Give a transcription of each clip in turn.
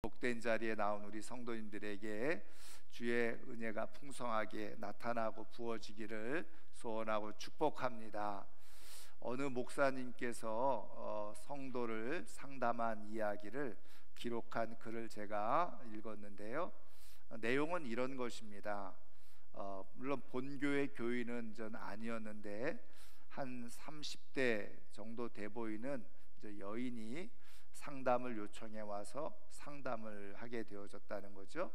복된 자리에 나온 우리 성도님들에게 주의 은혜가 풍성하게 나타나고 부어지기를 소원하고 축복합니다. 어느 목사님께서 성도를 상담한 이야기를 기록한 글을 제가 읽었는데요. 내용은 이런 것입니다. 물론 본교회 교인은 전 아니었는데 한 30대 정도 돼 보이는 여인이 상담을 요청해 와서 상담을 하게 되어졌다는 거죠.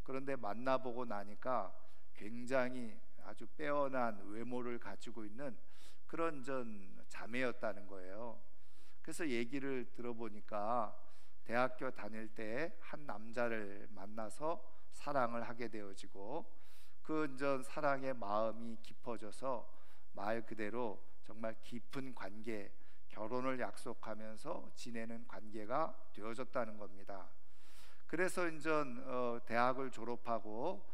그런데 만나보고 나니까 굉장히 아주 빼어난 외모를 가지고 있는 그런 자매였다는 거예요. 그래서 얘기를 들어보니까 대학교 다닐 때 한 남자를 만나서 사랑을 하게 되어지고 그 사랑의 마음이 깊어져서 말 그대로 정말 깊은 관계, 결혼을 약속하면서 지내는 관계가 되어졌다는 겁니다. 그래서 대학을 졸업하고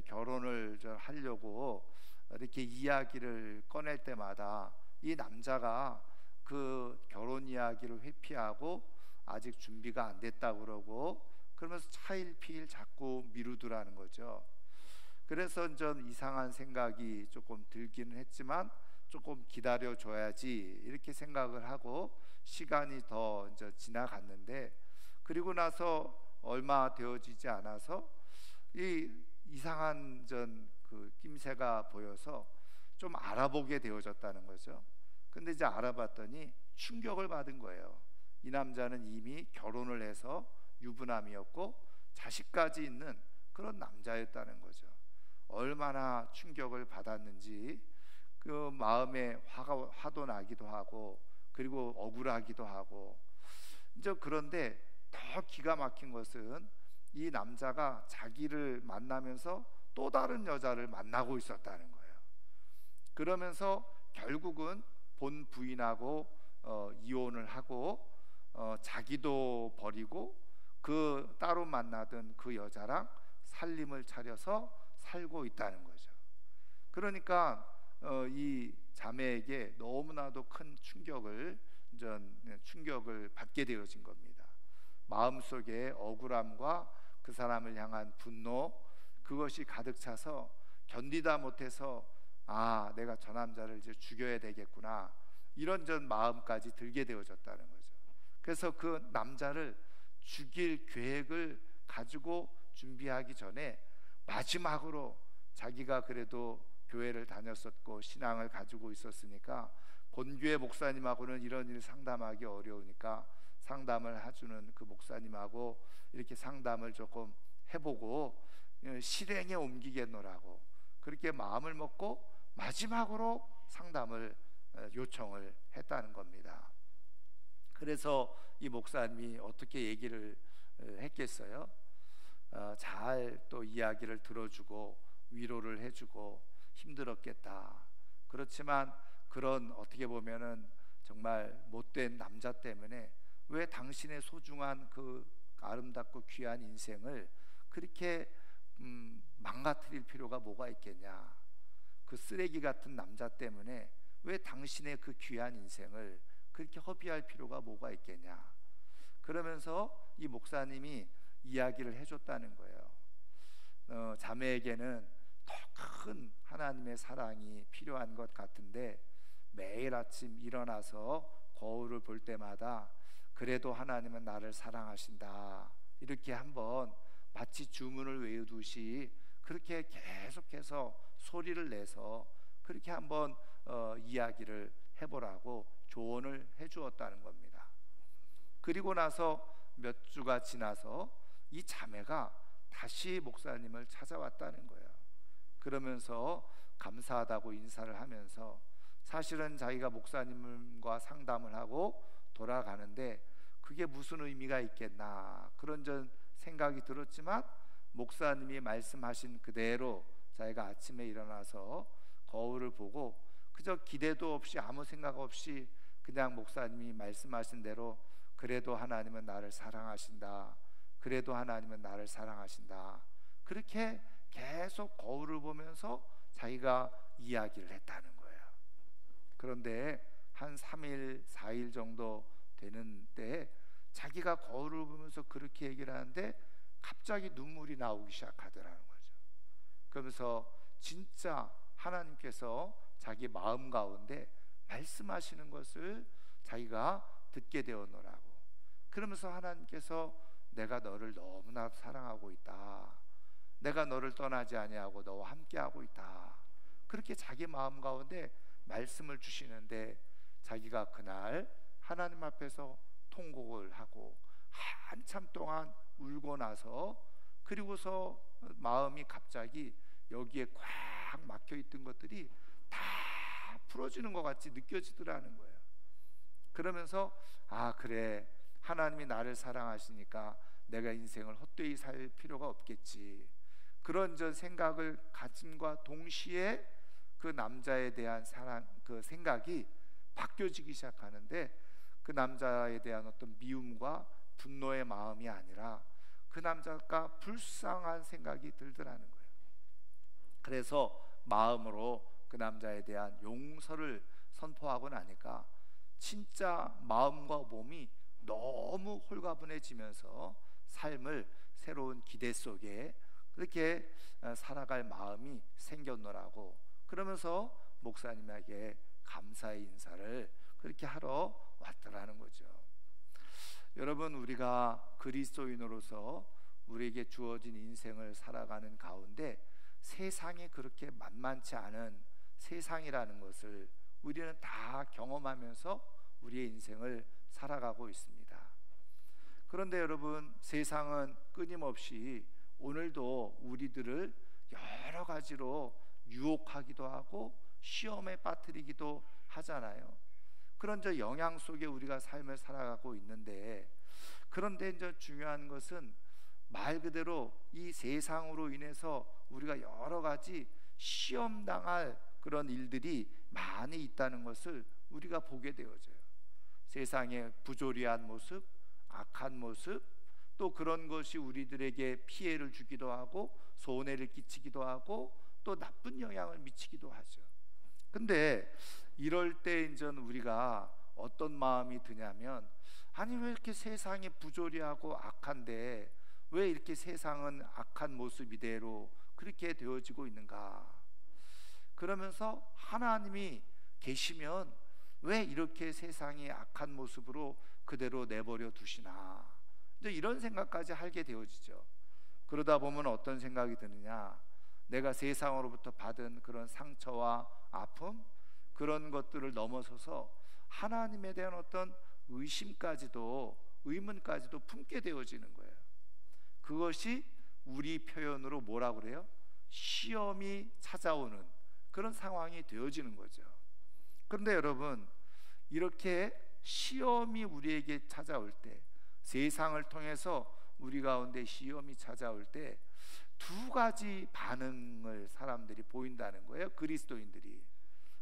결혼을 하려고 이렇게 이야기를 꺼낼 때마다 이 남자가 그 결혼 이야기를 회피하고 아직 준비가 안 됐다고 그러고 그러면서 차일피일 자꾸 미루더라는 거죠. 그래서 이상한 생각이 조금 들기는 했지만 조금 기다려줘야지 이렇게 생각을 하고 시간이 더 지나갔는데, 그리고 나서 얼마 되어지지 않아서 이 이상한 그 낌새가 보여서 좀 알아보게 되어졌다는 거죠. 근데 이제 알아봤더니 충격을 받은 거예요. 이 남자는 이미 결혼을 해서 유부남이었고 자식까지 있는 그런 남자였다는 거죠. 얼마나 충격을 받았는지 그 마음에 화도 나기도 하고 그리고 억울하기도 하고 그런데 더 기가 막힌 것은 이 남자가 자기를 만나면서 또 다른 여자를 만나고 있었다는 거예요. 그러면서 결국은 본 부인하고 이혼을 하고 자기도 버리고 그 따로 만나던 그 여자랑 살림을 차려서 살고 있다는 거죠. 그러니까 이 자매에게 너무나도 큰 충격을 받게 되어진 겁니다. 마음속에 억울함과 그 사람을 향한 분노, 그것이 가득 차서 견디다 못해서 내가 저 남자를 이제 죽여야 되겠구나, 이런 마음까지 들게 되어졌다는 거죠. 그래서 그 남자를 죽일 계획을 가지고 준비하기 전에 마지막으로 자기가 그래도 교회를 다녔었고 신앙을 가지고 있었으니까 본교회 목사님하고는 이런 일 상담하기 어려우니까 상담을 해주는 그 목사님하고 이렇게 상담을 조금 해보고 실행에 옮기겠노라고 그렇게 마음을 먹고 마지막으로 상담을 요청을 했다는 겁니다. 그래서 이 목사님이 어떻게 얘기를 했겠어요? 잘 또 이야기를 들어주고 위로를 해주고 힘들었겠다. 그렇지만 그런 어떻게 보면은 정말 못된 남자 때문에 왜 당신의 소중한 그 아름답고 귀한 인생을 그렇게 망가뜨릴 필요가 뭐가 있겠냐. 그 쓰레기 같은 남자 때문에 왜 당신의 그 귀한 인생을 그렇게 허비할 필요가 뭐가 있겠냐. 그러면서 이 목사님이 이야기를 해줬다는 거예요. 자매에게는 더 큰 하나님의 사랑이 필요한 것 같은데 매일 아침 일어나서 거울을 볼 때마다 그래도 하나님은 나를 사랑하신다, 이렇게 한번 마치 주문을 외우듯이 그렇게 계속해서 소리를 내서 그렇게 한번 이야기를 해보라고 조언을 해주었다는 겁니다. 그리고 나서 몇 주가 지나서 이 자매가 다시 목사님을 찾아왔다는 거예요. 그러면서 감사하다고 인사를 하면서 사실은 자기가 목사님과 상담을 하고 돌아가는데 그게 무슨 의미가 있겠나, 그런 생각이 들었지만 목사님이 말씀하신 그대로 자기가 아침에 일어나서 거울을 보고 그저 기대도 없이 아무 생각 없이 그냥 목사님이 말씀하신 대로 그래도 하나님은 나를 사랑하신다, 그래도 하나님은 나를 사랑하신다, 그렇게 계속 거울을 보면서 자기가 이야기를 했다는 거예요. 그런데 한 3일 4일 정도 되는 때에 자기가 거울을 보면서 그렇게 얘기를 하는데 갑자기 눈물이 나오기 시작하더라는 거죠. 그러면서 진짜 하나님께서 자기 마음 가운데 말씀하시는 것을 자기가 듣게 되었노라고. 그러면서 하나님께서 내가 너를 너무나 사랑하고 있다, 내가 너를 떠나지 아니하고 너와 함께하고 있다, 그렇게 자기 마음 가운데 말씀을 주시는데, 자기가 그날 하나님 앞에서 통곡을 하고 한참 동안 울고 나서, 그리고서 마음이 갑자기 여기에 꽉 막혀 있던 것들이 다 풀어지는 것 같이 느껴지더라는 거예요. 그러면서 아, 그래, 하나님이 나를 사랑하시니까 내가 인생을 헛되이 살 필요가 없겠지, 그런 저 생각을 가짐과 동시에 그 남자에 대한 사랑, 그 생각이 바뀌어지기 시작하는데, 그 남자에 대한 어떤 미움과 분노의 마음이 아니라 그 남자가 불쌍한 생각이 들더라는 거예요. 그래서 마음으로 그 남자에 대한 용서를 선포하고 나니까 진짜 마음과 몸이 너무 홀가분해지면서 삶을 새로운 기대 속에 그렇게 살아갈 마음이 생겼노라고. 그러면서 목사님에게 감사의 인사를 그렇게 하러 왔더라는 거죠. 여러분, 우리가 그리스도인으로서 우리에게 주어진 인생을 살아가는 가운데 세상이 그렇게 만만치 않은 세상이라는 것을 우리는 다 경험하면서 우리의 인생을 살아가고 있습니다. 그런데 여러분, 세상은 끊임없이 오늘도 우리들을 여러 가지로 유혹하기도 하고 시험에 빠뜨리기도 하잖아요. 그런 저 영향 속에 우리가 삶을 살아가고 있는데, 그런데 이제 중요한 것은 말 그대로 이 세상으로 인해서 우리가 여러 가지 시험당할 그런 일들이 많이 있다는 것을 우리가 보게 되어져요. 세상의 부조리한 모습, 악한 모습, 또 그런 것이 우리들에게 피해를 주기도 하고 손해를 끼치기도 하고 또 나쁜 영향을 미치기도 하죠. 근데 이럴 때 이제 우리가 어떤 마음이 드냐면, 아니 왜 이렇게 세상이 부조리하고 악한데 왜 이렇게 세상은 악한 모습 이대로 그렇게 되어지고 있는가? 그러면서 하나님이 계시면 왜 이렇게 세상이 악한 모습으로 그대로 내버려 두시나? 이제 이런 생각까지 하게 되어지죠. 그러다 보면 어떤 생각이 드느냐? 내가 세상으로부터 받은 그런 상처와 아픔, 그런 것들을 넘어서서 하나님에 대한 어떤 의심까지도, 의문까지도 품게 되어지는 거예요. 그것이 우리 표현으로 뭐라고 그래요? 시험이 찾아오는 그런 상황이 되어지는 거죠. 그런데 여러분, 이렇게 시험이 우리에게 찾아올 때, 세상을 통해서 우리 가운데 시험이 찾아올 때 두 가지 반응을 사람들이 보인다는 거예요. 그리스도인들이.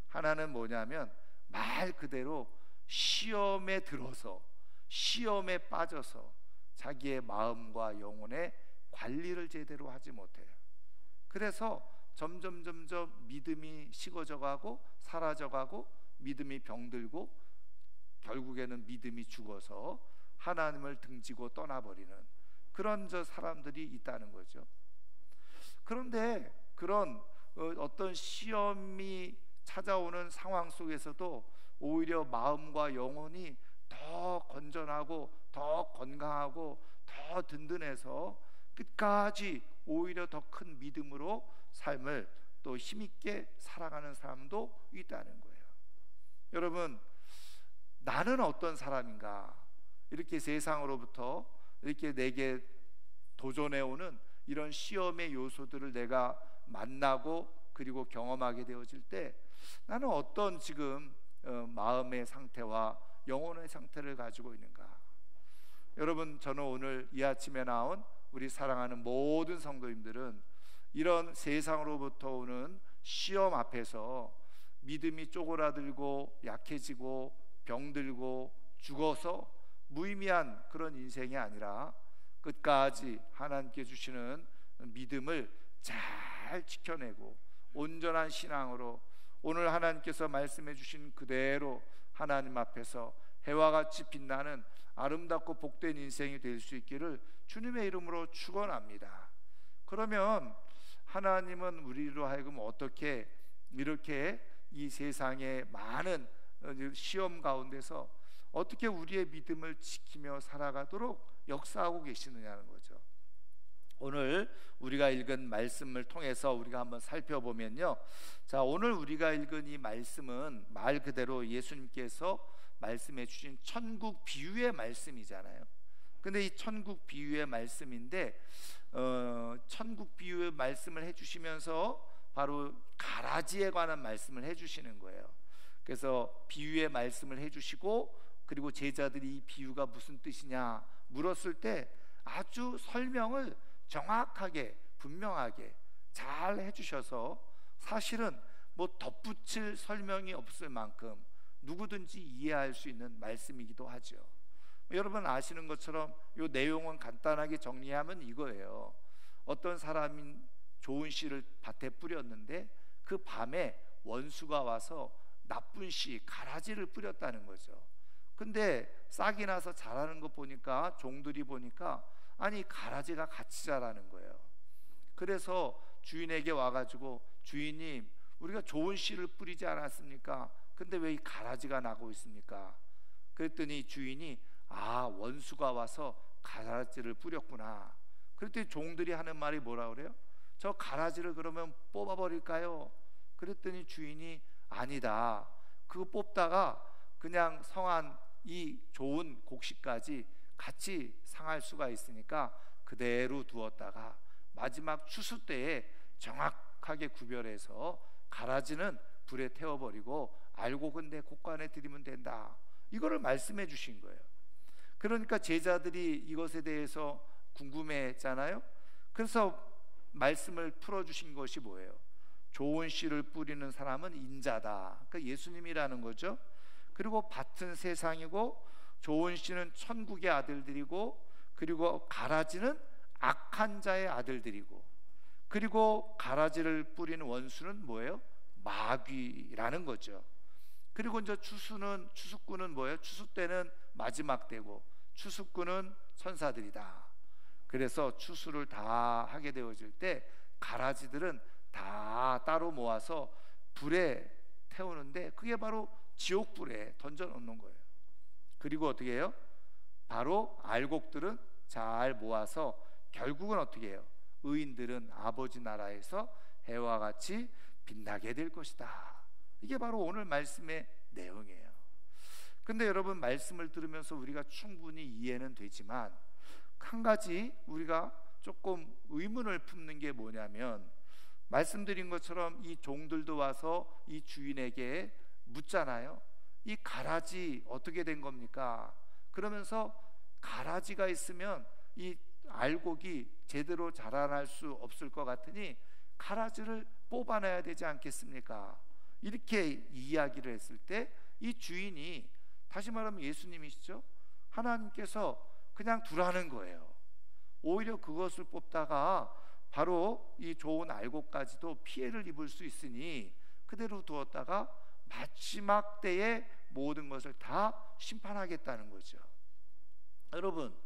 하나는 뭐냐면 말 그대로 시험에 들어서, 시험에 빠져서 자기의 마음과 영혼의 관리를 제대로 하지 못해요. 그래서 점점 믿음이 식어져 가고 사라져 가고 믿음이 병들고 결국에는 믿음이 죽어서 하나님을 등지고 떠나버리는 그런 저 사람들이 있다는 거죠. 그런데 그런 어떤 시험이 찾아오는 상황 속에서도 오히려 마음과 영혼이 더 건전하고 더 건강하고 더 든든해서 끝까지 오히려 더 큰 믿음으로 삶을 또 힘있게 살아가는 사람도 있다는 거예요. 여러분, 나는 어떤 사람인가? 이렇게 세상으로부터 이렇게 내게 도전해오는 이런 시험의 요소들을 내가 만나고 그리고 경험하게 되어질 때 나는 어떤 지금 마음의 상태와 영혼의 상태를 가지고 있는가? 여러분, 저는 오늘 이 아침에 나온 우리 사랑하는 모든 성도님들은 이런 세상으로부터 오는 시험 앞에서 믿음이 쪼그라들고 약해지고 병들고 죽어서 무의미한 그런 인생이 아니라 끝까지 하나님께 주시는 믿음을 잘 지켜내고 온전한 신앙으로 오늘 하나님께서 말씀해 주신 그대로 하나님 앞에서 해와 같이 빛나는 아름답고 복된 인생이 될 수 있기를 주님의 이름으로 축원합니다. 그러면 하나님은 우리로 하여금 어떻게 이렇게 이 세상의 많은 시험 가운데서 어떻게 우리의 믿음을 지키며 살아가도록 역사하고 계시느냐는 거죠. 오늘 우리가 읽은 말씀을 통해서 우리가 한번 살펴보면요, 자, 오늘 우리가 읽은 이 말씀은 말 그대로 예수님께서 말씀해 주신 천국 비유의 말씀이잖아요. 근데 이 천국 비유의 말씀인데 천국 비유의 말씀을 해주시면서 바로 가라지에 관한 말씀을 해주시는 거예요. 그래서 비유의 말씀을 해주시고, 그리고 제자들이 이 비유가 무슨 뜻이냐 물었을 때 아주 설명을 정확하게 분명하게 잘 해주셔서 사실은 뭐 덧붙일 설명이 없을 만큼 누구든지 이해할 수 있는 말씀이기도 하죠. 여러분 아시는 것처럼 이 내용은 간단하게 정리하면 이거예요. 어떤 사람이 좋은 씨를 밭에 뿌렸는데 그 밤에 원수가 와서 나쁜 씨 가라지를 뿌렸다는 거죠. 근데 싹이 나서 자라는 거 보니까 종들이 보니까 아니 가라지가 같이 자라는 거예요. 그래서 주인에게 와가지고 주인님, 우리가 좋은 씨를 뿌리지 않았습니까? 근데 왜 이 가라지가 나고 있습니까? 그랬더니 주인이 원수가 와서 가라지를 뿌렸구나. 그랬더니 종들이 하는 말이 뭐라 그래요? 저 가라지를 그러면 뽑아버릴까요? 그랬더니 주인이 아니다, 그거 뽑다가 그냥 성한 이 좋은 곡식까지 같이 상할 수가 있으니까 그대로 두었다가 마지막 추수 때에 정확하게 구별해서 가라지는 불에 태워버리고 알곡은 내 곳간에 들이면 된다. 이거를 말씀해 주신 거예요. 그러니까 제자들이 이것에 대해서 궁금해했잖아요. 그래서 말씀을 풀어주신 것이 뭐예요? 좋은 씨를 뿌리는 사람은 인자다. 그러니까 예수님이라는 거죠. 그리고 밭은 세상이고 좋은 씨는 천국의 아들들이고, 그리고 가라지는 악한 자의 아들들이고, 그리고 가라지를 뿌리는 원수는 뭐예요? 마귀라는 거죠. 그리고 이제 추수꾼은 뭐예요? 추수 때는 마지막 때고 추수꾼은 천사들이다. 그래서 추수를 다 하게 되어질 때 가라지들은 다 따로 모아서 불에 태우는데 그게 바로 지옥불에 던져 놓는 거예요. 그리고 어떻게 해요? 바로 알곡들은 잘 모아서 결국은 어떻게 해요? 의인들은 아버지 나라에서 해와 같이 빛나게 될 것이다. 이게 바로 오늘 말씀의 내용이에요. 근데 여러분, 말씀을 들으면서 우리가 충분히 이해는 되지만 한 가지 우리가 조금 의문을 품는 게 뭐냐면, 말씀드린 것처럼 이 종들도 와서 이 주인에게 묻잖아요. 이 가라지 어떻게 된 겁니까? 그러면서 가라지가 있으면 이 알곡이 제대로 자라날 수 없을 것 같으니 가라지를 뽑아내야 되지 않겠습니까? 이렇게 이야기를 했을 때 이 주인이, 다시 말하면 예수님이시죠, 하나님께서 그냥 두라는 거예요. 오히려 그것을 뽑다가 바로 이 좋은 알곡까지도 피해를 입을 수 있으니 그대로 두었다가 마지막 때에 모든 것을 다 심판하겠다는 거죠. 여러분,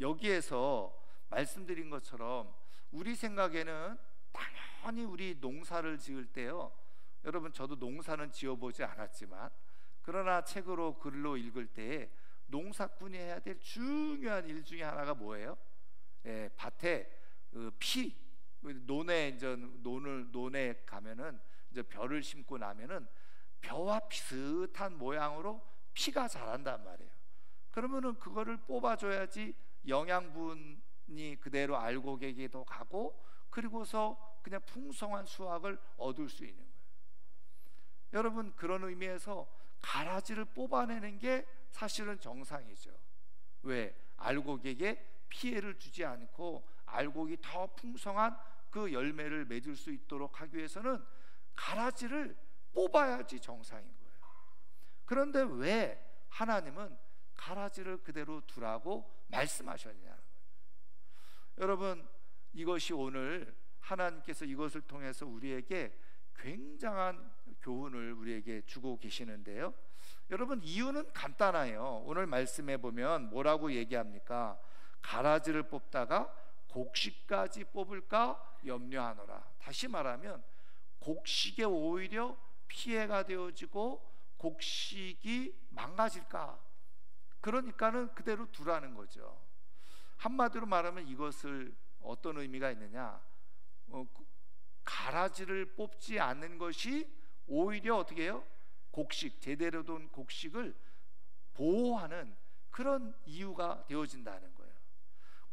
여기에서 말씀드린 것처럼 우리 생각에는 당연히 우리 농사를 지을 때요, 여러분 저도 농사는 지어보지 않았지만 그러나 책으로 글로 읽을 때에 농사꾼이 해야 될 중요한 일 중에 하나가 뭐예요? 밭에 논에 가면은 이제 벼를 심고 나면은 벼와 비슷한 모양으로 피가 자란단 말이에요. 그러면은 그거를 뽑아줘야지 영양분이 그대로 알곡에게도 가고, 그리고서 그냥 풍성한 수확을 얻을 수 있는 거예요. 여러분, 그런 의미에서 가라지를 뽑아내는 게 사실은 정상이죠. 왜? 알곡에게 피해를 주지 않고 알곡이 더 풍성한 그 열매를 맺을 수 있도록 하기 위해서는 가라지를 뽑아야지 정상인 거예요. 그런데 왜 하나님은 가라지를 그대로 두라고 말씀하셨냐는 거예요. 여러분, 이것이 오늘 하나님께서 이것을 통해서 우리에게 굉장한 교훈을 우리에게 주고 계시는데요, 여러분, 이유는 간단해요. 오늘 말씀해 보면 뭐라고 얘기합니까? 가라지를 뽑다가 곡식까지 뽑을까 염려하노라. 다시 말하면 곡식에 오히려 피해가 되어지고 곡식이 망가질까, 그러니까는 그대로 두라는 거죠. 한마디로 말하면 이것을 어떤 의미가 있느냐, 가라지를 뽑지 않는 것이 오히려 어떻게 해요? 곡식, 제대로 된 곡식을 보호하는 그런 이유가 되어진다는 거예요.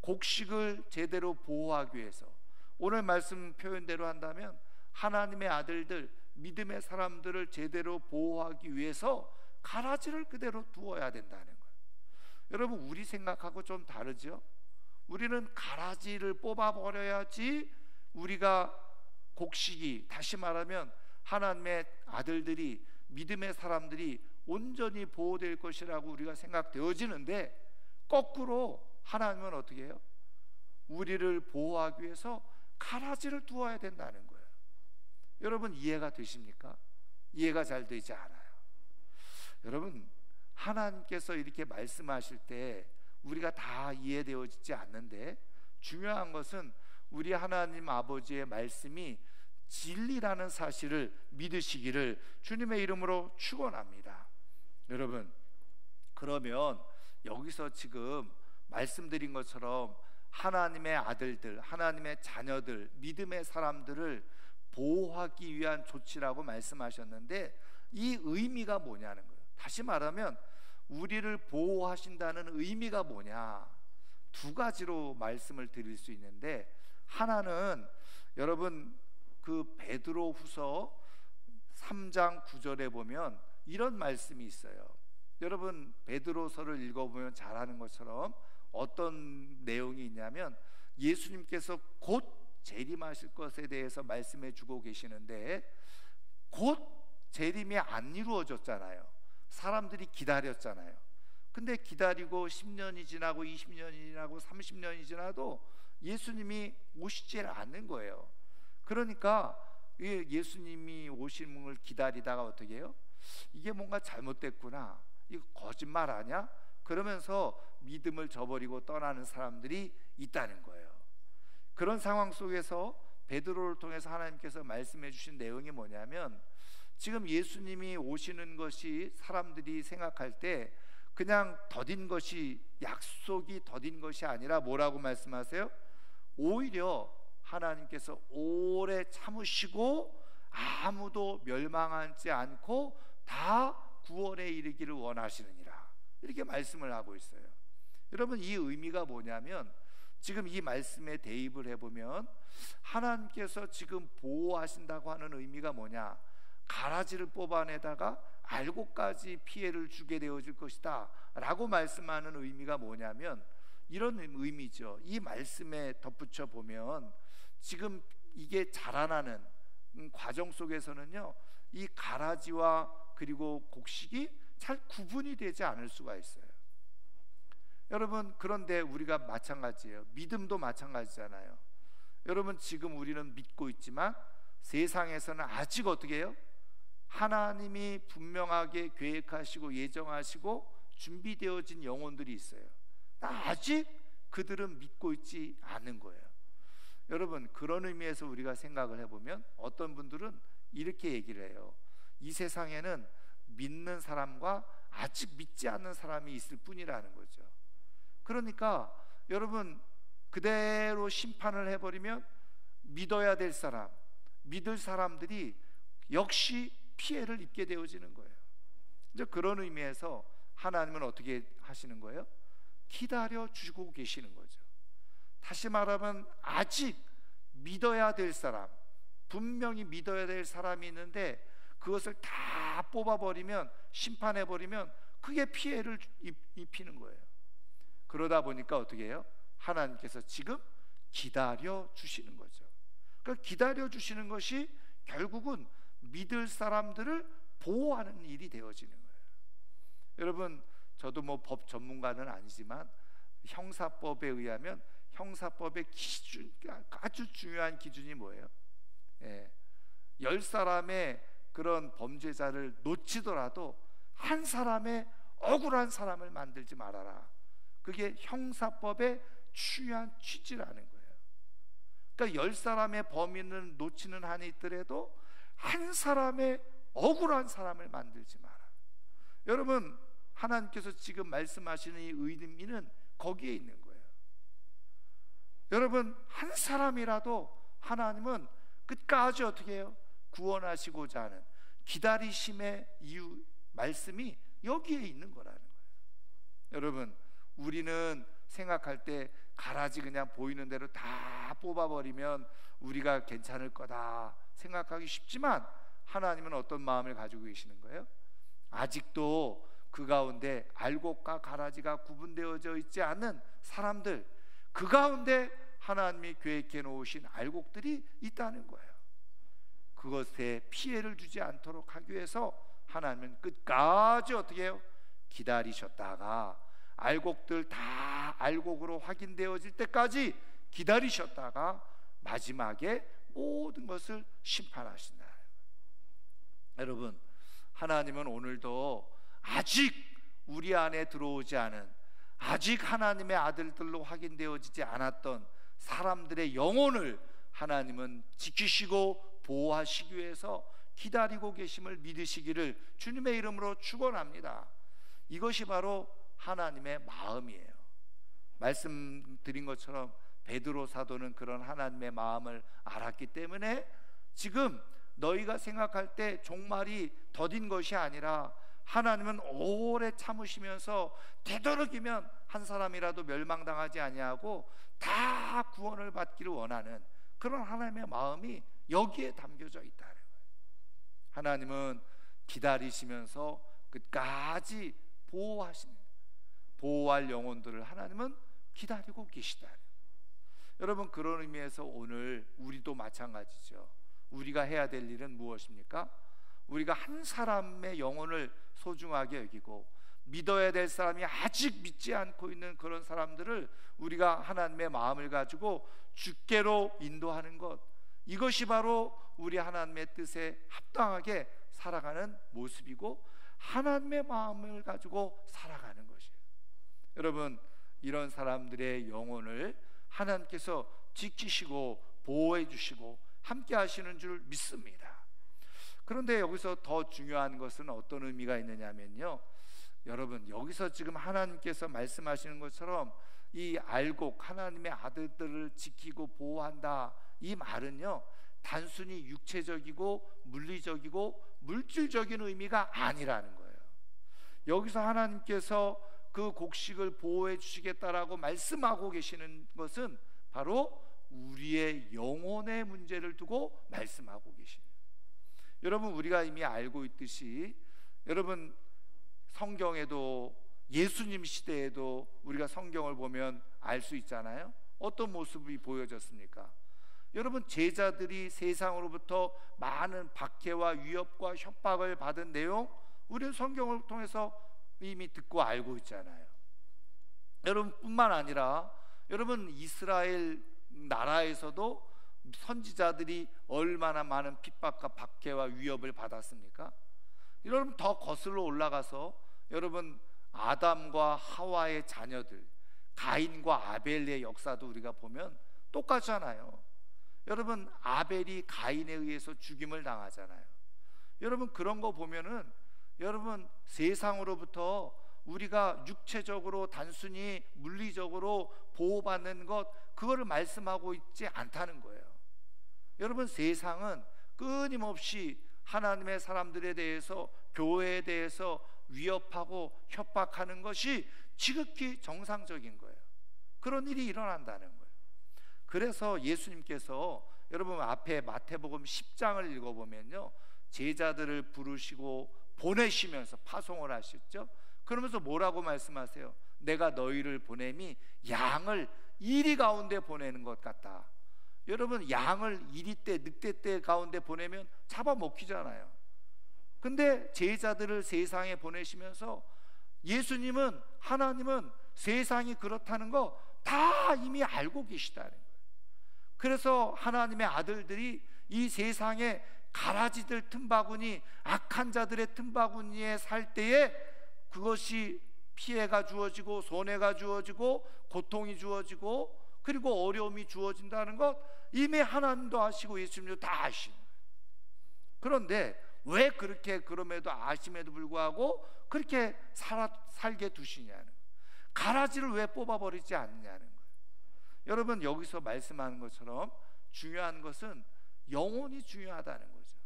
곡식을 제대로 보호하기 위해서, 오늘 말씀 표현대로 한다면 하나님의 아들들, 믿음의 사람들을 제대로 보호하기 위해서 가라지를 그대로 두어야 된다는 거예요. 여러분, 우리 생각하고 좀 다르죠? 우리는 가라지를 뽑아버려야지 우리가 곡식이, 다시 말하면 하나님의 아들들이, 믿음의 사람들이 온전히 보호될 것이라고 우리가 생각되어지는데, 거꾸로 하나님은 어떻게 해요? 우리를 보호하기 위해서 가라지를 두어야 된다는 거예요. 여러분, 이해가 되십니까? 이해가 잘 되지 않아요. 여러분, 하나님께서 이렇게 말씀하실 때 우리가 다 이해되어지지 않는데, 중요한 것은 우리 하나님 아버지의 말씀이 진리라는 사실을 믿으시기를 주님의 이름으로 축원합니다. 여러분, 그러면 여기서 지금 말씀드린 것처럼 하나님의 아들들, 하나님의 자녀들, 믿음의 사람들을 보호하기 위한 조치라고 말씀하셨는데, 이 의미가 뭐냐는 거예요. 다시 말하면 우리를 보호하신다는 의미가 뭐냐, 두 가지로 말씀을 드릴 수 있는데, 하나는 여러분 그 베드로후서 3장 9절에 보면 이런 말씀이 있어요. 여러분, 베드로서를 읽어보면 잘하는 것처럼 어떤 내용이 있냐면, 예수님께서 곧 재림하실 것에 대해서 말씀해 주고 계시는데, 곧 재림이 안 이루어졌잖아요. 사람들이 기다렸잖아요. 근데 기다리고 10년이 지나고 20년이 지나고 30년이 지나도 예수님이 오시질 않는 거예요. 그러니까 예수님이 오심을 기다리다가 어떻게 해요? 이게 뭔가 잘못됐구나, 이거 거짓말 아니야? 그러면서 믿음을 저버리고 떠나는 사람들이 있다는 거예요. 그런 상황 속에서 베드로를 통해서 하나님께서 말씀해 주신 내용이 뭐냐면, 지금 예수님이 오시는 것이 사람들이 생각할 때 그냥 더딘 것이, 약속이 더딘 것이 아니라 뭐라고 말씀하세요? 오히려 하나님께서 오래 참으시고 아무도 멸망하지 않고 다 구원에 이르기를 원하시느니라, 이렇게 말씀을 하고 있어요. 여러분, 이 의미가 뭐냐면, 지금 이 말씀에 대입을 해보면 하나님께서 지금 보호하신다고 하는 의미가 뭐냐, 가라지를 뽑아내다가 알고까지 피해를 주게 되어질 것이다 라고 말씀하는 의미가 뭐냐면, 이런 의미죠. 이 말씀에 덧붙여 보면 지금 이게 자라나는 과정 속에서는요, 이 가라지와 그리고 곡식이 잘 구분이 되지 않을 수가 있어요. 여러분, 그런데 우리가 마찬가지예요. 믿음도 마찬가지잖아요. 여러분, 지금 우리는 믿고 있지만 세상에서는 아직 어떻게 해요? 하나님이 분명하게 계획하시고 예정하시고 준비되어진 영혼들이 있어요. 아직 그들은 믿고 있지 않은 거예요. 여러분, 그런 의미에서 우리가 생각을 해보면 어떤 분들은 이렇게 얘기를 해요. 이 세상에는 믿는 사람과 아직 믿지 않는 사람이 있을 뿐이라는 거죠. 그러니까 여러분, 그대로 심판을 해버리면 믿어야 될 사람, 믿을 사람들이 역시 피해를 입게 되어지는 거예요. 이제 그런 의미에서 하나님은 어떻게 하시는 거예요? 기다려 주고 계시는 거죠. 다시 말하면 아직 믿어야 될 사람, 분명히 믿어야 될 사람이 있는데 그것을 다 뽑아버리면, 심판해버리면 그게 피해를 입히는 거예요. 그러다 보니까 어떻게 해요? 하나님께서 지금 기다려 주시는 거죠. 그러니까 기다려 주시는 것이 결국은 믿을 사람들을 보호하는 일이 되어지는 거예요. 여러분, 저도 뭐 법 전문가는 아니지만 형사법에 의하면 형사법의 기준, 아주 중요한 기준이 뭐예요? 10사람의 그런 범죄자를 놓치더라도 한 사람의 억울한 사람을 만들지 말아라. 그게 형사법의 중요한 취지라는 거예요. 그러니까 10사람의 범인을 놓치는 한이 있더라도 한 사람의 억울한 사람을 만들지 마라. 여러분, 하나님께서 지금 말씀하시는 이 의미는 거기에 있는 거예요. 여러분, 한 사람이라도 하나님은 끝까지 어떻게 해요? 구원하시고자 하는 기다리심의 이유, 말씀이 여기에 있는 거라는 거예요. 여러분, 우리는 생각할 때 가라지 그냥 보이는 대로 다 뽑아버리면 우리가 괜찮을 거다 생각하기 쉽지만, 하나님은 어떤 마음을 가지고 계시는 거예요? 아직도 그 가운데 알곡과 가라지가 구분되어져 있지 않는 사람들, 그 가운데 하나님이 계획해 놓으신 알곡들이 있다는 거예요. 그것에 피해를 주지 않도록 하기 위해서 하나님은 끝까지 어떻게 해요? 기다리셨다가 알곡들 다 알곡으로 확인되어질 때까지 기다리셨다가 마지막에 모든 것을 심판하신다. 여러분, 하나님은 오늘도 아직 우리 안에 들어오지 않은, 아직 하나님의 아들들로 확인되어지지 않았던 사람들의 영혼을 하나님은 지키시고 보호하시기 위해서 기다리고 계심을 믿으시기를 주님의 이름으로 축원합니다. 이것이 바로 하나님의 마음이에요. 말씀드린 것처럼 베드로 사도는 그런 하나님의 마음을 알았기 때문에 지금 너희가 생각할 때 종말이 더딘 것이 아니라 하나님은 오래 참으시면서 되도록이면 한 사람이라도 멸망당하지 아니하고 다 구원을 받기를 원하는 그런 하나님의 마음이 여기에 담겨져 있다는 거예요. 하나님은 기다리시면서 끝까지 보호할 영혼들을 하나님은 기다리고 계시다. 여러분, 그런 의미에서 오늘 우리도 마찬가지죠. 우리가 해야 될 일은 무엇입니까? 우리가 한 사람의 영혼을 소중하게 여기고 믿어야 될 사람이 아직 믿지 않고 있는 그런 사람들을 우리가 하나님의 마음을 가지고 주께로 인도하는 것, 이것이 바로 우리 하나님의 뜻에 합당하게 살아가는 모습이고 하나님의 마음을 가지고 살아가는 것이에요. 여러분, 이런 사람들의 영혼을 하나님께서 지키시고 보호해 주시고 함께 하시는 줄 믿습니다. 그런데 여기서 더 중요한 것은 어떤 의미가 있느냐면요, 여러분, 여기서 지금 하나님께서 말씀하시는 것처럼 이 알곡, 하나님의 아들들을 지키고 보호한다, 이 말은요 단순히 육체적이고 물리적이고 물질적인 의미가 아니라는 거예요. 여기서 하나님께서 그 곡식을 보호해 주시겠다라고 말씀하고 계시는 것은 바로 우리의 영혼의 문제를 두고 말씀하고 계시는, 여러분, 우리가 이미 알고 있듯이 여러분, 성경에도 예수님 시대에도 우리가 성경을 보면 알 수 있잖아요. 어떤 모습이 보여졌습니까? 여러분, 제자들이 세상으로부터 많은 박해와 위협과 협박을 받은 내용, 우리는 성경을 통해서 이미 듣고 알고 있잖아요. 여러분, 뿐만 아니라 여러분, 이스라엘 나라에서도 선지자들이 얼마나 많은 핍박과 박해와 위협을 받았습니까? 여러분, 더 거슬러 올라가서 여러분, 아담과 하와의 자녀들, 가인과 아벨의 역사도 우리가 보면 똑같잖아요. 여러분, 아벨이 가인에 의해서 죽임을 당하잖아요. 여러분, 그런 거 보면은 여러분, 세상으로부터 우리가 육체적으로 단순히 물리적으로 보호받는 것, 그거를 말씀하고 있지 않다는 거예요. 여러분, 세상은 끊임없이 하나님의 사람들에 대해서, 교회에 대해서 위협하고 협박하는 것이 지극히 정상적인 거예요. 그런 일이 일어난다는 거예요. 그래서 예수님께서 여러분 앞에 마태복음 10장을 읽어보면요, 제자들을 부르시고 보내시면서 파송을 하셨죠. 그러면서 뭐라고 말씀하세요? 내가 너희를 보냄이 양을 이리 가운데 보내는 것 같다. 여러분, 양을 이리 때 늑대 때 가운데 보내면 잡아먹히잖아요. 근데 제자들을 세상에 보내시면서 예수님은, 하나님은 세상이 그렇다는 거 다 이미 알고 계시다는 거예요. 그래서 하나님의 아들들이 이 세상에 가라지들 틈바구니, 악한 자들의 틈바구니에 살 때에 그것이 피해가 주어지고 손해가 주어지고 고통이 주어지고 그리고 어려움이 주어진다는 것 이미 하나님도 아시고 예수님도 다 아시는 거예요. 그런데 왜 그렇게 그럼에도 아심에도 불구하고 그렇게 살게 두시냐는 거예요. 가라지를 왜 뽑아버리지 않느냐는 거예요. 여러분, 여기서 말씀하는 것처럼 중요한 것은 영혼이 중요하다는 거죠.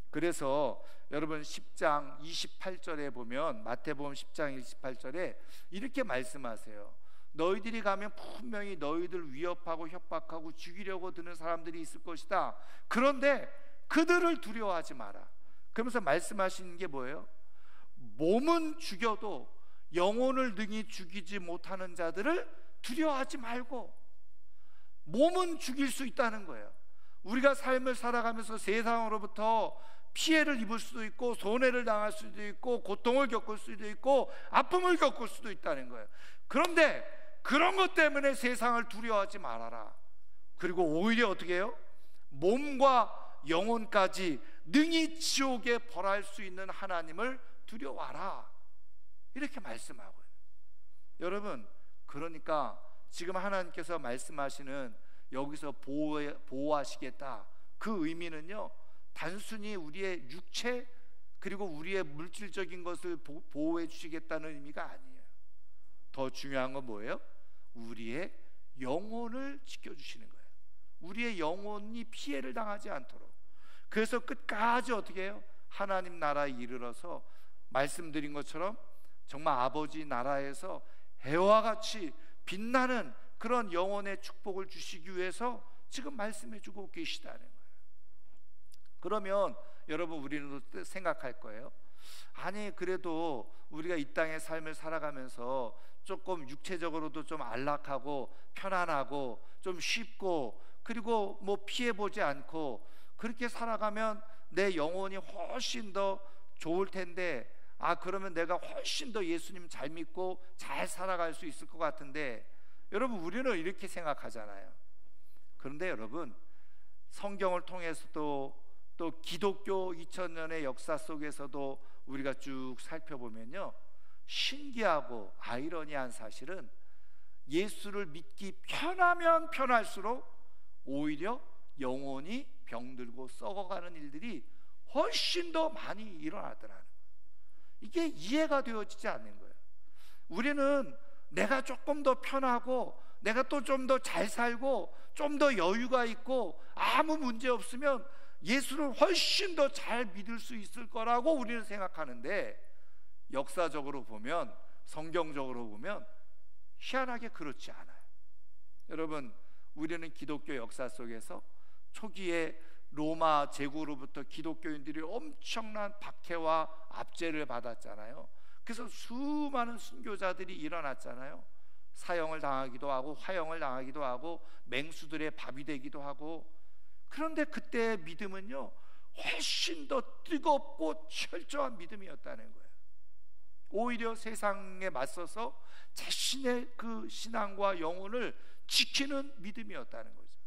그래서 여러분 10장 28절에 보면, 마태복음 10장 28절에 이렇게 말씀하세요. 너희들이 가면 분명히 너희들 위협하고 협박하고 죽이려고 드는 사람들이 있을 것이다. 그런데 그들을 두려워하지 마라. 그러면서 말씀하시는 게 뭐예요? 몸은 죽여도 영혼을 능히 죽이지 못하는 자들을 두려워하지 말고. 몸은 죽일 수 있다는 거예요. 우리가 삶을 살아가면서 세상으로부터 피해를 입을 수도 있고 손해를 당할 수도 있고 고통을 겪을 수도 있고 아픔을 겪을 수도 있다는 거예요. 그런데 그런 것 때문에 세상을 두려워하지 말아라. 그리고 오히려 어떻게 해요? 몸과 영혼까지 능히 지옥에 벌할 수 있는 하나님을 두려워하라, 이렇게 말씀하고요. 여러분, 그러니까 지금 하나님께서 말씀하시는 여기서 보호하시겠다, 그 의미는요, 단순히 우리의 육체 그리고 우리의 물질적인 것을 보호해 주시겠다는 의미가 아니에요. 더 중요한 건 뭐예요? 우리의 영혼을 지켜주시는 거예요. 우리의 영혼이 피해를 당하지 않도록. 그래서 끝까지 어떻게 해요? 하나님 나라에 이르러서 말씀드린 것처럼 정말 아버지 나라에서 해와 같이 빛나는 그런 영혼의 축복을 주시기 위해서 지금 말씀해 주고 계시다는 거예요. 그러면 여러분, 우리는 또 생각할 거예요. 아니, 그래도 우리가 이 땅의 삶을 살아가면서 조금 육체적으로도 좀 안락하고 편안하고 좀 쉽고 그리고 뭐 피해보지 않고 그렇게 살아가면 내 영혼이 훨씬 더 좋을 텐데, 그러면 내가 훨씬 더 예수님 잘 믿고 잘 살아갈 수 있을 것 같은데, 여러분, 우리는 이렇게 생각하잖아요. 그런데 여러분, 성경을 통해서도 또 기독교 2000년의 역사 속에서도 우리가 쭉 살펴보면요, 신기하고 아이러니한 사실은 예수를 믿기 편하면 편할수록 오히려 영혼이 병들고 썩어가는 일들이 훨씬 더 많이 일어나더라는 거예요. 이게 이해가 되어지지 않는 거예요. 우리는 내가 조금 더 편하고 내가 또 좀 더 잘 살고 좀 더 여유가 있고 아무 문제 없으면 예수를 훨씬 더 잘 믿을 수 있을 거라고 우리는 생각하는데, 역사적으로 보면, 성경적으로 보면 희한하게 그렇지 않아요. 여러분, 우리는 기독교 역사 속에서 초기에 로마 제국으로부터 기독교인들이 엄청난 박해와 압제를 받았잖아요. 그래서 수많은 순교자들이 일어났잖아요. 사형을 당하기도 하고 화형을 당하기도 하고 맹수들의 밥이 되기도 하고. 그런데 그때의 믿음은요, 훨씬 더 뜨겁고 철저한 믿음이었다는 거예요. 오히려 세상에 맞서서 자신의 그 신앙과 영혼을 지키는 믿음이었다는 거죠.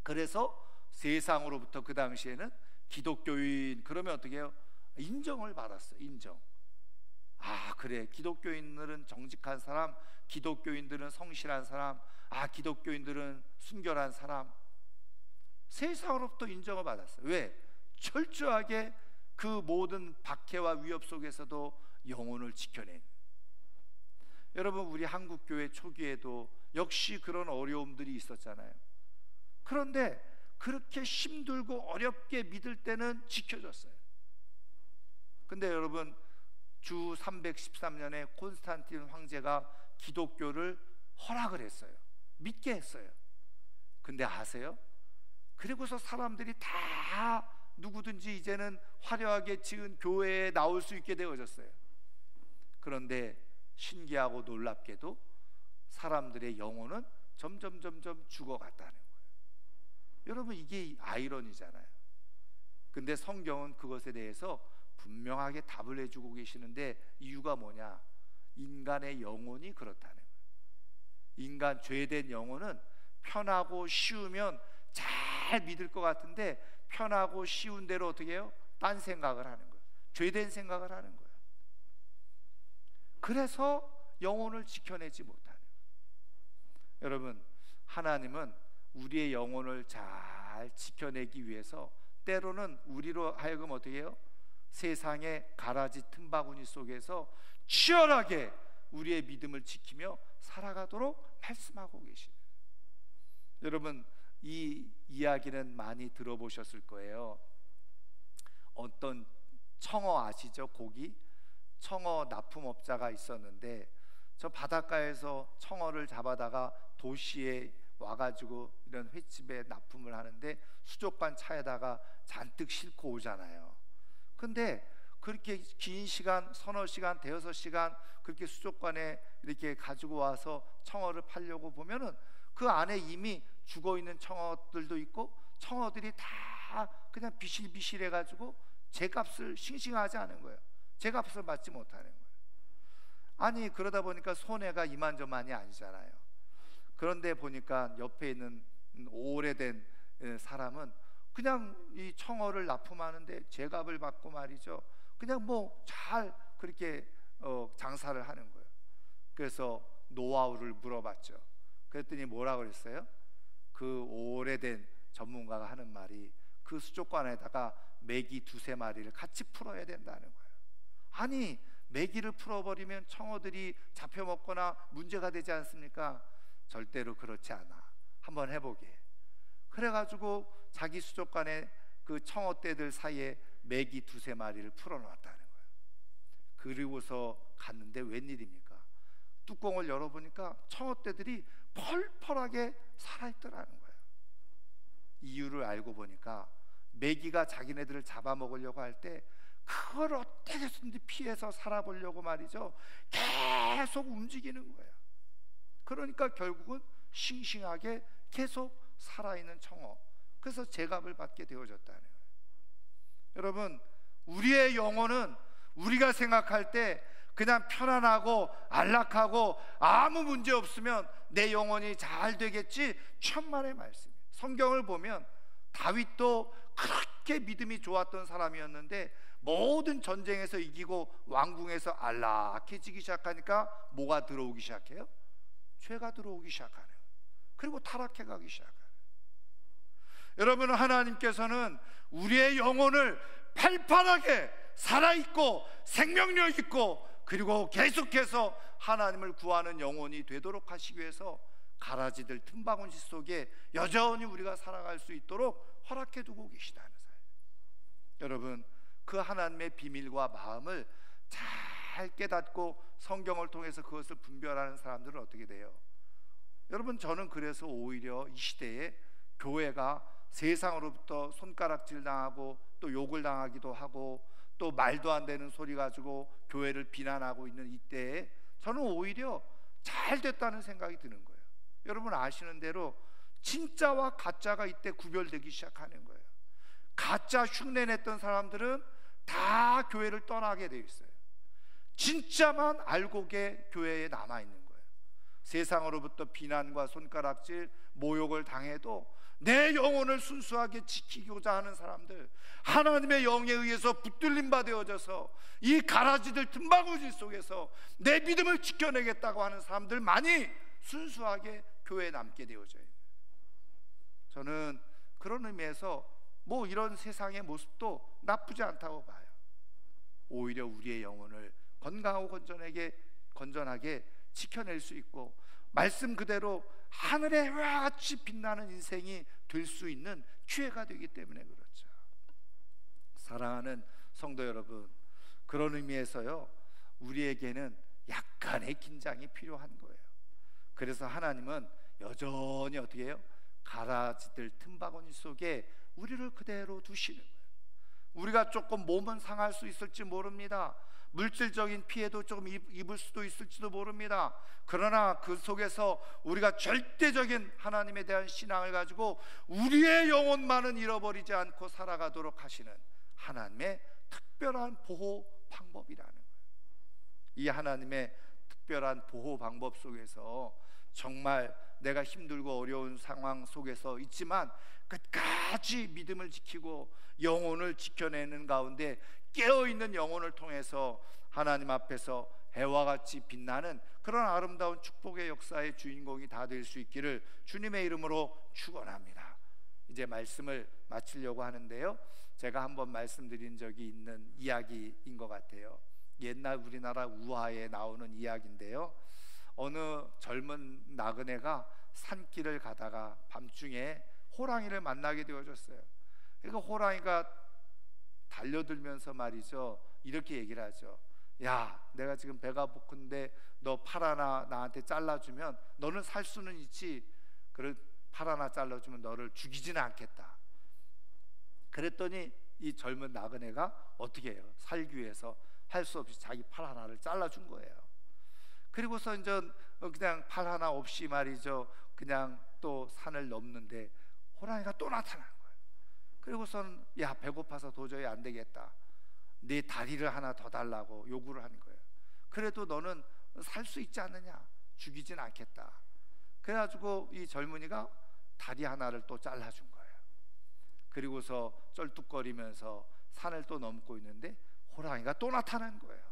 그래서 세상으로부터 그 당시에는 기독교인 그러면 어떻게 해요? 인정을 받았어요. 인정. 그래, 기독교인들은 정직한 사람, 기독교인들은 성실한 사람, 기독교인들은 순결한 사람. 세상으로부터 인정을 받았어요. 왜? 철저하게 그 모든 박해와 위협 속에서도 영혼을 지켜낸. 여러분, 우리 한국교회 초기에도 역시 그런 어려움들이 있었잖아요. 그런데 그렇게 힘들고 어렵게 믿을 때는 지켜줬어요. 근데 여러분, 주 313년에 콘스탄틴 황제가 기독교를 허락을 했어요. 믿게 했어요. 근데 아세요? 그리고서 사람들이 다 누구든지 이제는 화려하게 지은 교회에 나올 수 있게 되어졌어요. 그런데 신기하고 놀랍게도 사람들의 영혼은 점점 죽어갔다는 거예요. 여러분, 이게 아이러니잖아요. 근데 성경은 그것에 대해서 분명하게 답을 해주고 계시는데, 이유가 뭐냐? 인간의 영혼이 그렇다는 거예요. 인간 죄된 영혼은 편하고 쉬우면 잘 믿을 것 같은데 편하고 쉬운 대로 어떻게 해요? 딴 생각을 하는 거예요. 죄된 생각을 하는 거예요. 그래서 영혼을 지켜내지 못하는 거예요. 여러분, 하나님은 우리의 영혼을 잘 지켜내기 위해서 때로는 우리로 하여금 어떻게 해요? 세상의 가라지 틈바구니 속에서 치열하게 우리의 믿음을 지키며 살아가도록 말씀하고 계시네요. 여러분, 이 이야기는 많이 들어보셨을 거예요. 어떤 청어 아시죠? 고기? 청어 납품업자가 있었는데 저 바닷가에서 청어를 잡아다가 도시에 와가지고 이런 횟집에 납품을 하는데 수족관 차에다가 잔뜩 싣고 오잖아요. 근데 그렇게 긴 시간, 서너 시간, 대여섯 시간 그렇게 수족관에 이렇게 가지고 와서 청어를 팔려고 보면은 그 안에 이미 죽어있는 청어들도 있고 청어들이 다 그냥 비실비실해 가지고 제값을 싱싱하지 않은 거예요. 제값을 받지 못하는 거예요. 아니, 그러다 보니까 손해가 이만저만이 아니잖아요. 그런데 보니까 옆에 있는 오래된 사람은 그냥 이 청어를 납품하는데 제값을 받고 말이죠, 그냥 뭐 잘 그렇게 장사를 하는 거예요. 그래서 노하우를 물어봤죠. 그랬더니 뭐라고 그랬어요? 그 오래된 전문가가 하는 말이 그 수족관에다가 메기 두세 마리를 같이 풀어야 된다는 거예요. 아니, 메기를 풀어버리면 청어들이 잡혀먹거나 문제가 되지 않습니까? 절대로 그렇지 않아. 한번 해보게. 그래가지고 자기 수족관에 그 청어떼들 사이에 메기 두세 마리를 풀어놨다는 거예요. 그리고서 갔는데 웬일입니까? 뚜껑을 열어보니까 청어떼들이 펄펄하게 살아있더라는 거예요. 이유를 알고 보니까 메기가 자기네들을 잡아먹으려고 할 때 그걸 어떻게 해서든지 피해서 살아보려고 말이죠, 계속 움직이는 거예요. 그러니까 결국은 싱싱하게 계속 살아있는 청어, 그래서 제값을 받게 되어졌다는 거예요. 여러분, 우리의 영혼은 우리가 생각할 때 그냥 편안하고 안락하고 아무 문제 없으면 내 영혼이 잘 되겠지, 천만의 말씀이에요. 성경을 보면 다윗도 그렇게 믿음이 좋았던 사람이었는데 모든 전쟁에서 이기고 왕궁에서 안락해지기 시작하니까 뭐가 들어오기 시작해요? 죄가 들어오기 시작하네요. 그리고 타락해 가기 시작하네요. 여러분, 하나님께서는 우리의 영혼을 팔팔하게 살아있고 생명력 있고 그리고 계속해서 하나님을 구하는 영혼이 되도록 하시기 위해서 가라지들 틈바구니 속에 여전히 우리가 살아갈 수 있도록 허락해 두고 계시다는 사실. 여러분, 그 하나님의 비밀과 마음을 잘 깨닫고 성경을 통해서 그것을 분별하는 사람들은 어떻게 돼요? 여러분, 저는 그래서 오히려 이 시대에 교회가 세상으로부터 손가락질 당하고 또 욕을 당하기도 하고 또 말도 안 되는 소리 가지고 교회를 비난하고 있는 이때에 저는 오히려 잘 됐다는 생각이 드는 거예요. 여러분 아시는 대로 진짜와 가짜가 이때 구별되기 시작하는 거예요. 가짜 흉내냈던 사람들은 다 교회를 떠나게 돼 있어요. 진짜만 알고게 교회에 남아있는 거예요. 세상으로부터 비난과 손가락질, 모욕을 당해도 내 영혼을 순수하게 지키고자 하는 사람들, 하나님의 영에 의해서 붙들림 바 되어져서 이 가라지들 틈바구니 속에서 내 믿음을 지켜내겠다고 하는 사람들만이 순수하게 교회에 남게 되어져요. 저는 그런 의미에서 뭐 이런 세상의 모습도 나쁘지 않다고 봐요. 오히려 우리의 영혼을 건강하고 건전하게 지켜낼 수 있고 말씀 그대로 하늘의 해와 같이 빛나는 인생이 될 수 있는 기회가 되기 때문에 그렇죠. 사랑하는 성도 여러분, 그런 의미에서요, 우리에게는 약간의 긴장이 필요한 거예요. 그래서 하나님은 여전히 어떻게 해요? 가라지들 틈바구니 속에 우리를 그대로 두시는 거예요. 우리가 조금 몸은 상할 수 있을지 모릅니다. 물질적인 피해도 조금 입을 수도 있을지도 모릅니다. 그러나 그 속에서 우리가 절대적인 하나님에 대한 신앙을 가지고 우리의 영혼만은 잃어버리지 않고 살아가도록 하시는 하나님의 특별한 보호 방법이라는 거예요. 이 하나님의 특별한 보호 방법 속에서 정말 내가 힘들고 어려운 상황 속에서 있지만 끝까지 믿음을 지키고 영혼을 지켜내는 가운데 깨어있는 영혼을 통해서 하나님 앞에서 해와 같이 빛나는 그런 아름다운 축복의 역사의 주인공이 다 될 수 있기를 주님의 이름으로 축원합니다. 이제 말씀을 마치려고 하는데요, 제가 한번 말씀드린 적이 있는 이야기인 것 같아요. 옛날 우리나라 우화에 나오는 이야기인데요, 어느 젊은 나그네가 산길을 가다가 밤중에 호랑이를 만나게 되어졌어요. 그러니까 호랑이가 달려들면서 말이죠, 이렇게 얘기를 하죠. 야, 내가 지금 배가 고픈데 너 팔 하나 나한테 잘라주면 너는 살 수는 있지, 그래 팔 하나 잘라주면 너를 죽이지는 않겠다. 그랬더니 이 젊은 나그네가 어떻게 해요? 살기 위해서 할 수 없이 자기 팔 하나를 잘라준 거예요. 그리고서 이제 그냥 팔 하나 없이 말이죠, 그냥 또 산을 넘는데 호랑이가 또 나타나는 거예요. 그리고선 야, 배고파서 도저히 안 되겠다, 네 다리를 하나 더 달라고 요구를 하는 거예요. 그래도 너는 살 수 있지 않느냐, 죽이진 않겠다. 그래가지고 이 젊은이가 다리 하나를 또 잘라준 거예요. 그리고서 쩔뚝거리면서 산을 또 넘고 있는데 호랑이가 또 나타난 거예요.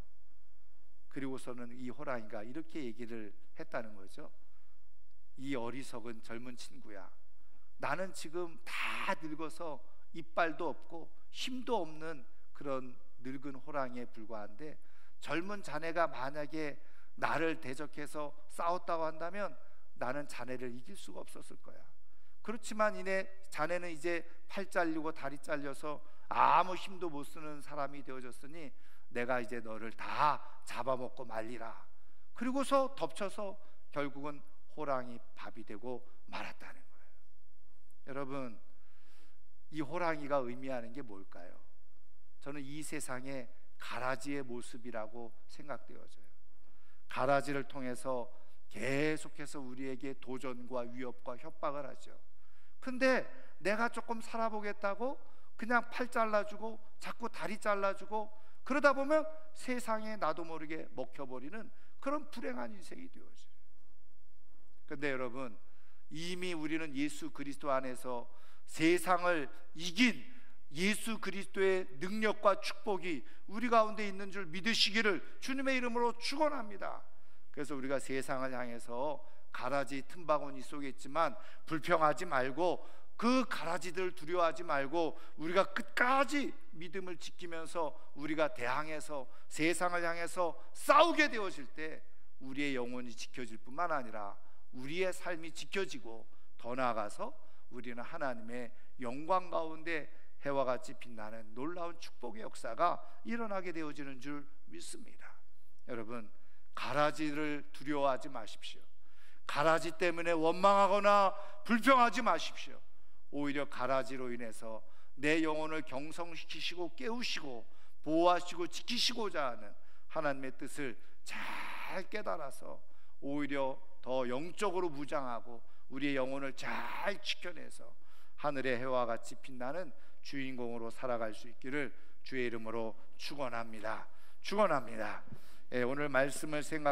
그리고서는 이 호랑이가 이렇게 얘기를 했다는 거죠. 이 어리석은 젊은 친구야, 나는 지금 다 늙어서 이빨도 없고 힘도 없는 그런 늙은 호랑이에 불과한데 젊은 자네가 만약에 나를 대적해서 싸웠다고 한다면 나는 자네를 이길 수가 없었을 거야. 그렇지만 자네는 이제 팔 잘리고 다리 잘려서 아무 힘도 못 쓰는 사람이 되어졌으니 내가 이제 너를 다 잡아먹고 말리라. 그리고서 덮쳐서 결국은 호랑이 밥이 되고 말았다는 거예요. 여러분, 이 호랑이가 의미하는 게 뭘까요? 저는 이 세상의 가라지의 모습이라고 생각되어져요. 가라지를 통해서 계속해서 우리에게 도전과 위협과 협박을 하죠. 근데 내가 조금 살아보겠다고 그냥 팔 잘라주고 자꾸 다리 잘라주고 그러다 보면 세상에 나도 모르게 먹혀버리는 그런 불행한 인생이 되어져요. 근데 여러분, 이미 우리는 예수 그리스도 안에서 세상을 이긴 예수 그리스도의 능력과 축복이 우리 가운데 있는 줄 믿으시기를 주님의 이름으로 축원합니다. 그래서 우리가 세상을 향해서 가라지 틈바구니 속에 있지만 불평하지 말고, 그 가라지들 두려워하지 말고 우리가 끝까지 믿음을 지키면서 우리가 대항해서 세상을 향해서 싸우게 되어질 때 우리의 영혼이 지켜질 뿐만 아니라 우리의 삶이 지켜지고, 더 나아가서 우리는 하나님의 영광 가운데 해와 같이 빛나는 놀라운 축복의 역사가 일어나게 되어지는 줄 믿습니다. 여러분, 가라지를 두려워하지 마십시오. 가라지 때문에 원망하거나 불평하지 마십시오. 오히려 가라지로 인해서 내 영혼을 경성시키시고 깨우시고 보호하시고 지키시고자 하는 하나님의 뜻을 잘 깨달아서 오히려 더 영적으로 무장하고 우리의 영혼을 잘 지켜내서 하늘의 해와 같이 빛나는 주인공으로 살아갈 수 있기를 주의 이름으로 축원합니다. 축원합니다. 오늘 말씀을 생각